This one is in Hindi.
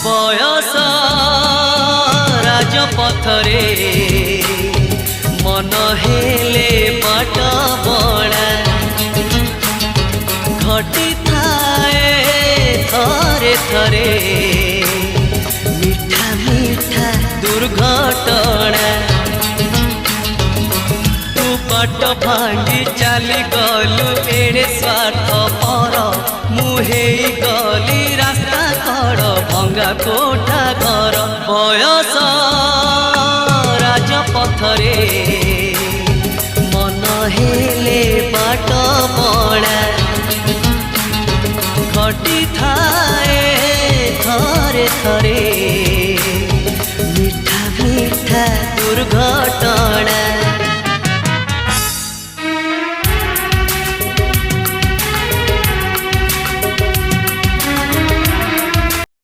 बयस राजपथरे मन हेले बाट बड़ा घटी थाए थरे थरे मीठा मीठा दुर्घटना तू बाट भांगी चली गलु एड़े स्वार्थ पर मुहे गली रास्ता कड़ भंगा कोठा घर बयस राजपथरे मन हेले बाट बड़ा घटी थाए थरे थरे मीठा मीठा दुर्घटना।